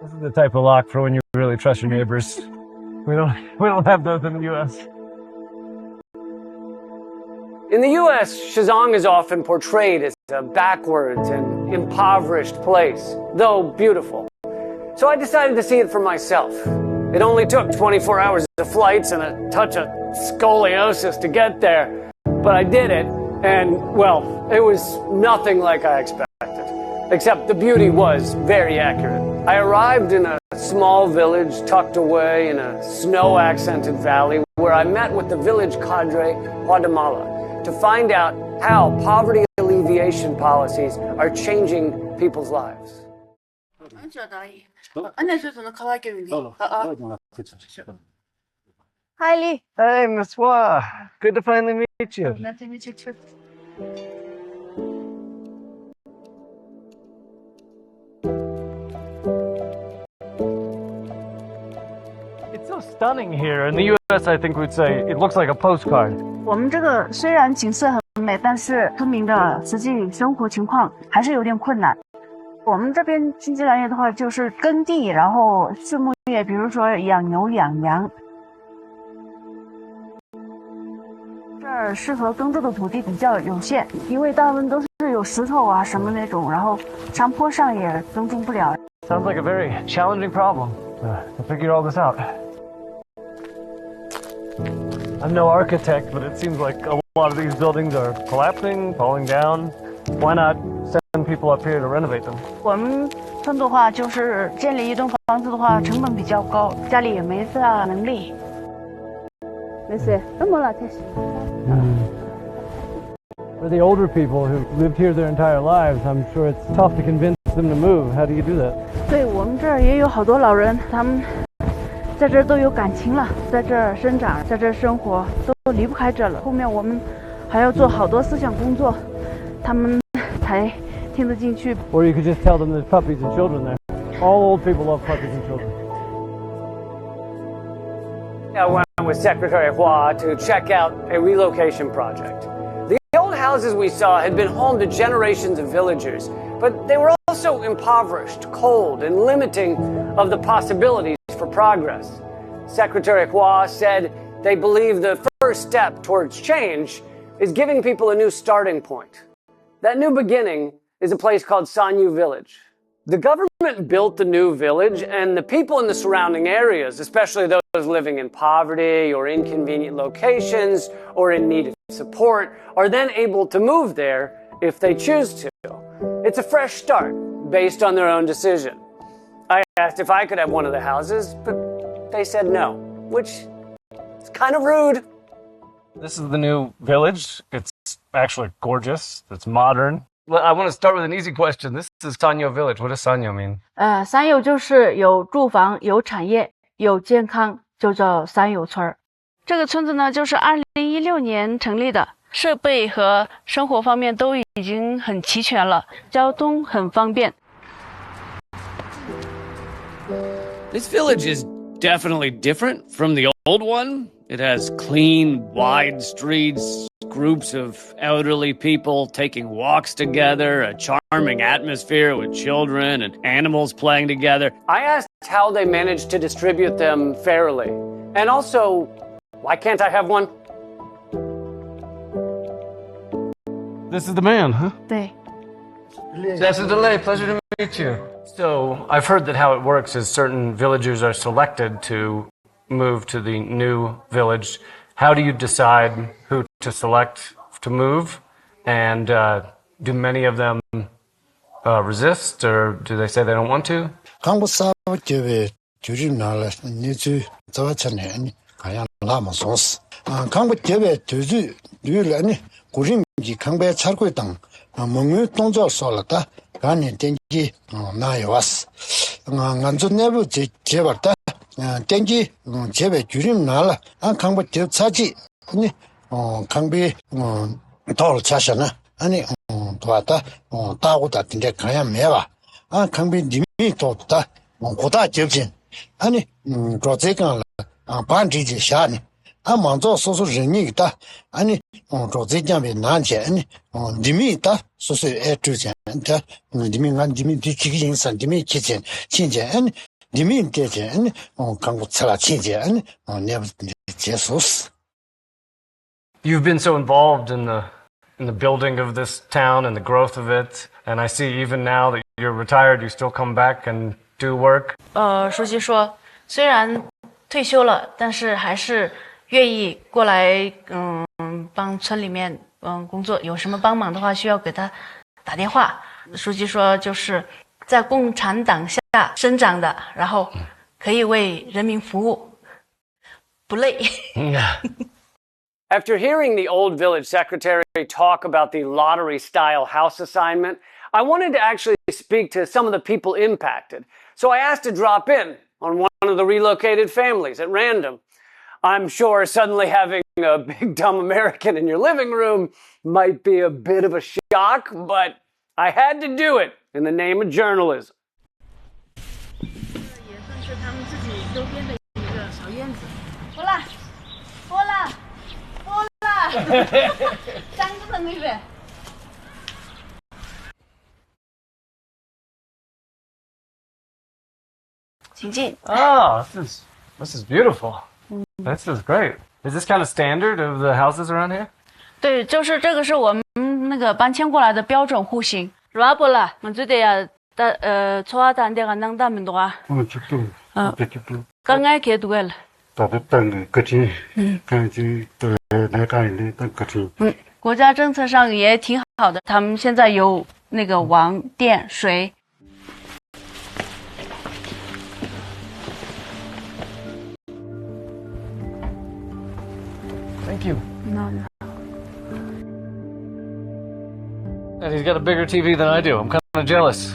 This is the type of lock for when you really trust your neighbors. We don't have those in the U.S. In the U.S., Xizang is often portrayed as a backwards and impoverished place, though beautiful. So I decided to see it for myself. It only took 24 hours of flights and a touch of scoliosis to get there, but I did it, and, well, it was nothing like I expected. Except the beauty was very accurate. I arrived in a small village tucked away in a snow-accented valley where I met with the village cadre, Huade Mallah, to find out how poverty alleviation policies are changing people's lives. Hi, Lee. Hey, Miss Hua. Good to finally meet you. Nice to meet you too. It's so stunning here. In the U.S., I think we'd say it looks like a postcard. 我们这个虽然景色很美，但是村民的实际生活情况还是有点困难。我们这边经济来源的话，就是耕地，然后畜牧业，比如说养牛、养羊。这儿适合耕作的土地比较有限，因为大部分都是有石头啊什么那种，然后山坡上也耕种不了。Sounds like a very challenging problem to figure all this out. I'm no architect, but it seems like a lot of these buildings are collapsing, falling down. Why not send people up here to renovate them? 我们村的话，就是建立一栋房子的话，成本比较高，家里也没这能力。没事，怎么了？For the older people who lived here their entire lives, I'm sure it's tough to convince them to move. How do you do that? 对，我们这儿也有好多老人，他们在这儿都有感情了，在这儿生长，在这儿生活，都离不开这了。后面我们还要做好多思想工作，他们才听得进去。Or you could just tell them there's puppies and children there. All old people love puppies and children. I went with Secretary Hua to check out a relocation project. The old houses we saw had been home to generations of villagers, but they were also impoverished, cold, and limiting of the possibilities for progress. Secretary Hua said they believe the first step towards change is giving people a new starting point. That new beginning is a place called Sanyou Village. The government built the new village, and the people in the surrounding areas, especially those living in poverty or inconvenient locations or in need of support, are then able to move there if they choose to. It's a fresh start based on their own decision. I asked if I could have one of the houses, but they said no, which is kind of rude. This is the new village. It's actually gorgeous. It's modern. Well, I want to start with an easy question. This is Sanyou Village. What does Sanyou mean? 三有就是有住房、有产业、有健康，就叫三有村儿。这个村子呢，就是2016年成立的，设备和生活方面都已经很齐全了，交通很方便。This village is definitely different from the old one. It has clean, wide streets, groups of elderly people taking walks together, a charming atmosphere with children and animals playing together. I asked how they managed to distribute them fairly. And also, why can't I have one? This is the man, huh? 对。 That's a delay. Pleasure to meet you. So, I've heard that how it works is certain villagers are selected to move to the new village. How do you decide who to select to move? And do many of them resist, or do they say they don't want to? 땡기 제베 주림 나라 안 강보 차지 아니 강비 돌 차셔나 아니 도왔다 따고다 근데 가야 매와 아 강비 님이 도다 고다 접진 아니 조제간 반지지 샤니 아 먼저 소소人있다 아니 조제장에 난제 아니 님이 있다 소소 애 주제 님이 난 님이 뒤치기 인산 님이 기진 진제 아니 리민 제제 아니 강고 차라 친제 아니 내가 제소스. You've been so involved in the building of this town and the growth of it, and I see even now that you're retired, you still come back and do work. 书记说，虽然退休了，但是还是愿意过来，帮村里面工作。有什么帮忙的话，需要给他打电话。书记说，就是在共产党下生长的，然后可以为人民服务，不累。After hearing the old village secretary talk about the lottery-style house assignment, I wanted to actually speak to some of the people impacted. So I asked to drop in on one of the relocated families at random. I'm sure suddenly having a big dumb American in your living room might be a bit of a shock, but I had to do it in the name of journalism. 也算是他们自己周边的一个小院子。过来，过来。张着呢，妹妹。请进。Oh, this is beautiful. This is great. Is this kind of standard of the houses around here? 对，就是这个是我们那个搬迁过来的标准户型。라볼라，我最得呀，초하다는 데가 낭다면도가.刚刚给读了。国家政策上也挺好的，他们现在有那个网、电、水。Thank you. No. And he's got a bigger TV than I do. I'm kind of jealous.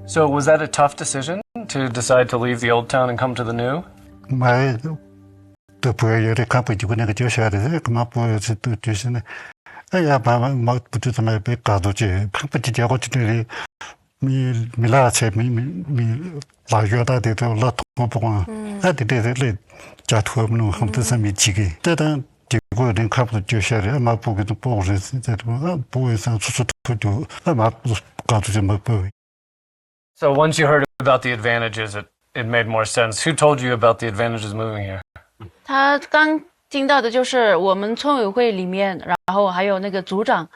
So was that a tough decision to decide to leave the old town and come to the new? 买都不要有点看不就那个就下来的，干嘛不是都就是呢？哎呀，爸爸妈不知道么被搞到这，看不就叫我这里米拉车米拉远大的都拉通不光，那的来家头不能很多上面几个，但当结果人看不就下来，嘛不给都不认识，在都不会上出头就，嘛不搞到这么不会。 So once you heard about the advantages, it made more sense. Who told you about the advantages moving here? 他刚听到的就是我们村委会里面，然后还有那个组长，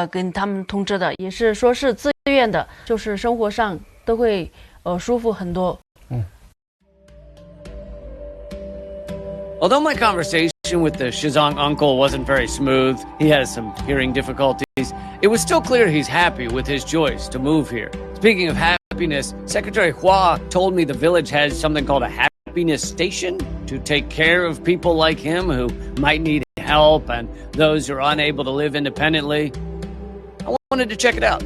跟他们通知的，也是说是自愿的，就是生活上都会舒服很多。Although my conversation with the Xizang uncle wasn't very smooth, he has some hearing difficulties, it was still clear he's happy with his choice to move here. Speaking of happiness, Secretary Hua told me the village has something called a happiness station to take care of people like him who might need help and those who are unable to live independently. I wanted to check it out.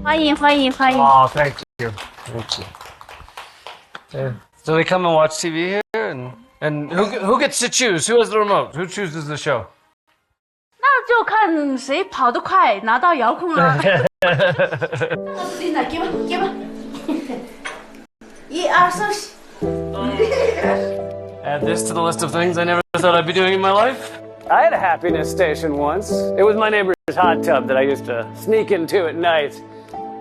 欢迎欢迎欢迎！ Oh, thank you. Thank you. So they come and watch TV here, and who gets to choose? Who has the remote? Who chooses the show? 那就看谁跑得快，拿到遥控了。给吧，给吧。1、2、3。 Add this to the list of things I never thought I'd be doing in my life. I had a happiness station once. It was my neighbor's hot tub that I used to sneak into at night.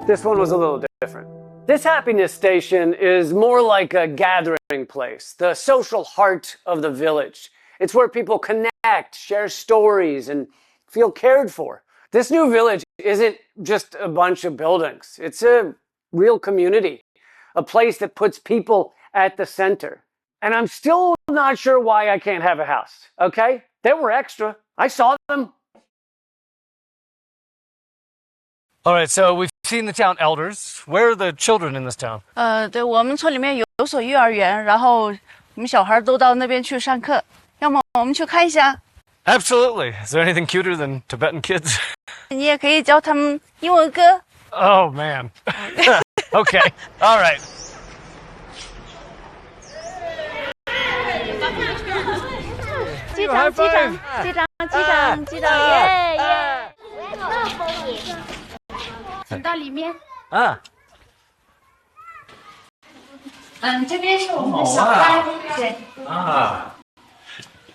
This one was a little different. This happiness station is more like a gathering place, the social heart of the village. It's where people connect, share stories, and feel cared for. This new village isn't just a bunch of buildings. It's a real community, a place that puts people at the center. And I'm still not sure why I can't have a house, okay? They were extra. I saw them. All right, so we've seen the town elders. Where are the children in this town? 对，我们村里面有所幼儿园，然后我们小孩都到那边去上课。要么我们去看一下。Absolutely. Is there anything cuter than Tibetan kids? 你也可以教他们英文歌。Oh, man. Okay. All right. 机长，机长，机长，机长，机长，耶耶！请到里面。Ah. 这边是我们的小班，对。Ah.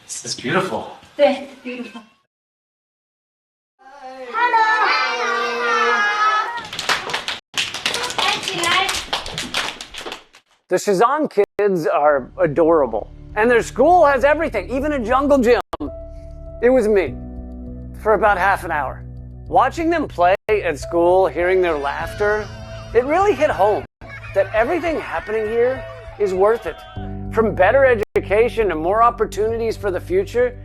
This is beautiful. 对 ，beautiful。Hello。The Xizang kids are adorable, and their school has everything, even a jungle gym. It was me, for about half an hour. Watching them play at school, hearing their laughter, it really hit home that everything happening here is worth it. From better education to more opportunities for the future,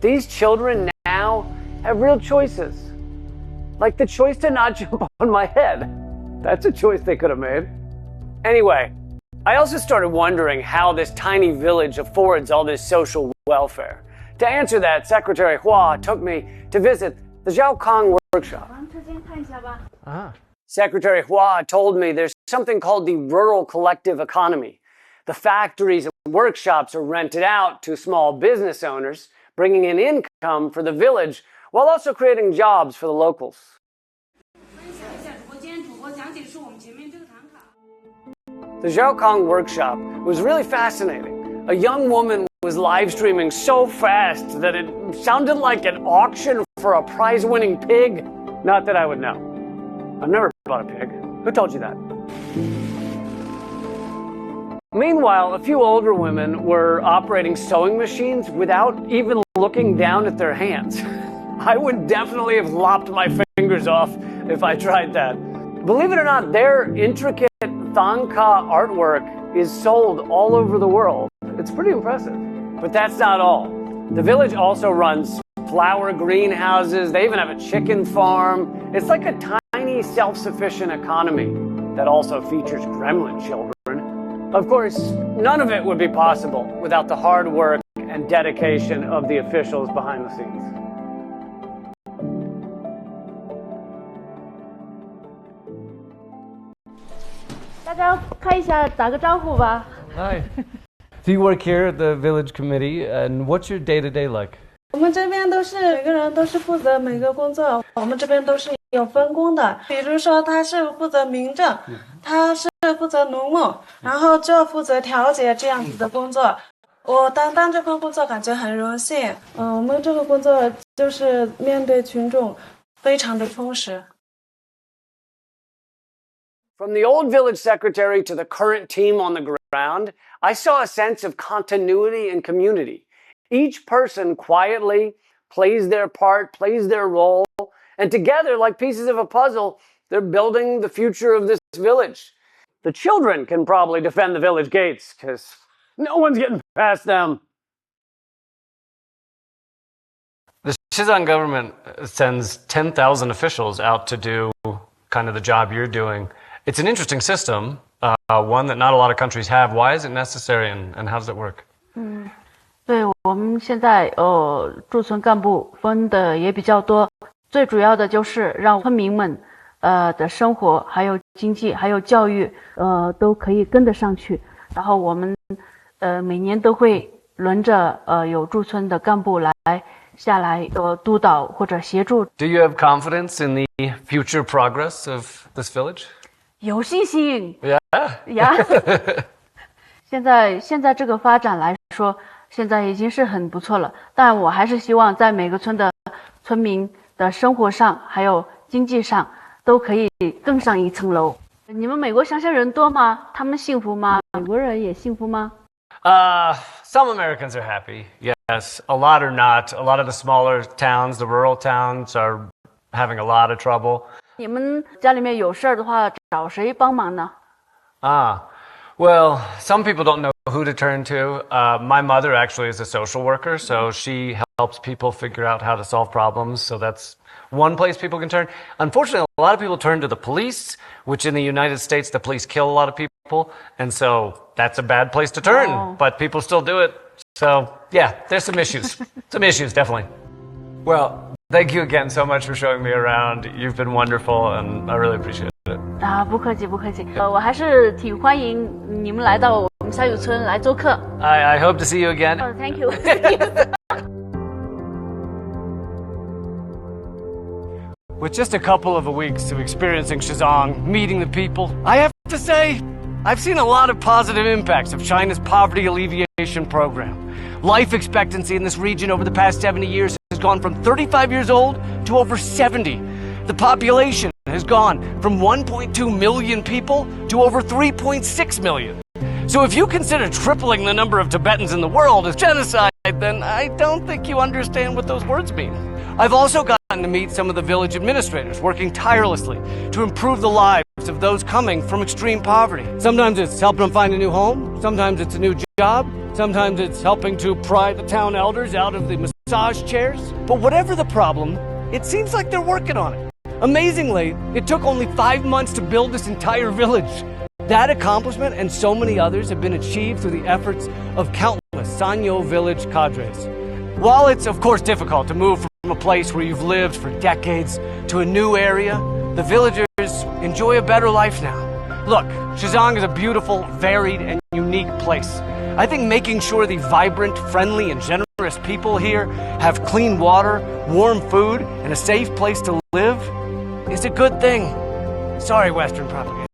these children now have real choices. Like the choice to not jump on my head. That's a choice they could have made. Anyway, I also started wondering how this tiny village affords all this social welfare. To answer that, Secretary Hua took me to visit the Zhaokang workshop. Secretary Hua told me there's something called the rural collective economy. The factories and workshops are rented out to small business owners, bringing in income for the village while also creating jobs for the locals. The Zhaokang workshop was really fascinating. A young woman was live streaming so fast that it sounded like an auction for a prize-winning pig. Not that I would know. I've never bought a pig. Who told you that? Meanwhile, a few older women were operating sewing machines without even looking down at their hands. I would definitely have lopped my fingers off if I tried that. Believe it or not, their intricate Thangka artwork is sold all over the world. It's pretty impressive. But that's not all. The village also runs flower greenhouses. They even have a chicken farm. It's like a tiny self-sufficient economy that also features gremlin children. Of course, none of it would be possible without the hard work and dedication of the officials behind the scenes. 大家看一下，打个招呼吧。Hi. So you work here at the village committee, and what's your day-to-day like? 我们这边都是每个人都是负责每个工作，我们这边都是有分工的。比如说他是负责民政，他是负责农牧，然后就负责调解这样子的工作。我担当这份工作感觉很荣幸。我们这个工作就是面对群众，非常的充实。 From the old village secretary to the current team on the ground, I saw a sense of continuity and community. Each person quietly plays their part, plays their role, and together, like pieces of a puzzle, they're building the future of this village. The children can probably defend the village gates, because no one's getting past them. The Xizang government sends 10,000 officials out to do kind of the job you're doing. It's an interesting system, one that not a lot of countries have. Why is it necessary, and how does it work? 对，我们现在驻村干部分的也比较多，最主要的就是让村民们的生活、还有经济、还有教育都可以跟得上去。然后我们每年都会轮着有驻村的干部下来督导或者协助。Do you have confidence in the future progress of this village? 有信心 Yeah. 现在这个发展来说，现在已经是很不错了。但我还是希望在每个村的村民的生活上，还有经济上，都可以更上一层楼。你们美国乡下人多吗？他们幸福吗？美国人也幸福吗？ Some Americans are happy. Yes, a lot are not. A lot of the smaller towns, the rural towns, are having a lot of trouble. 你们家里面有事儿的话，找谁帮忙呢？ Well, some people don't know who to turn to. My mother actually is a social worker, so she helps people figure out how to solve problems. So that's one place people can turn. Unfortunately, a lot of people turn to the police, which in the United States, the police kill a lot of people. And so that's a bad place to turn, but people still do it. So yeah, there's some issues. Some issues, definitely. Well, thank you again so much for showing me around. You've been wonderful, and I really appreciate it. 不客气，不客气。我还是挺欢迎你们来到我们沙友村来做客。I hope to see you again. Thank you. With just a couple of weeks of experiencing Xizang, meeting the people, I have to say, I've seen a lot of positive impacts of China's poverty alleviation program. Life expectancy in this region over the past 70 years has gone from 35 years old to over 70. The population has gone from 1.2 million people to over 3.6 million. So if you consider tripling the number of Tibetans in the world as genocide, then I don't think you understand what those words mean. I've also gotten to meet some of the village administrators working tirelessly to improve the lives of those coming from extreme poverty. Sometimes it's helping them find a new home, sometimes it's a new job, sometimes it's helping to pry the town elders out of the massage chairs. But whatever the problem, it seems like they're working on it. Amazingly, it took only 5 months to build this entire village. That accomplishment and so many others have been achieved through the efforts of countless Sanyou Village cadres. While it's of course difficult to move from a place where you've lived for decades to a new area, the villagers enjoy a better life now. Look, Xizang is a beautiful, varied, and unique place. I think making sure the vibrant, friendly, and generous people here have clean water, warm food, and a safe place to live is a good thing. Sorry, Western propaganda.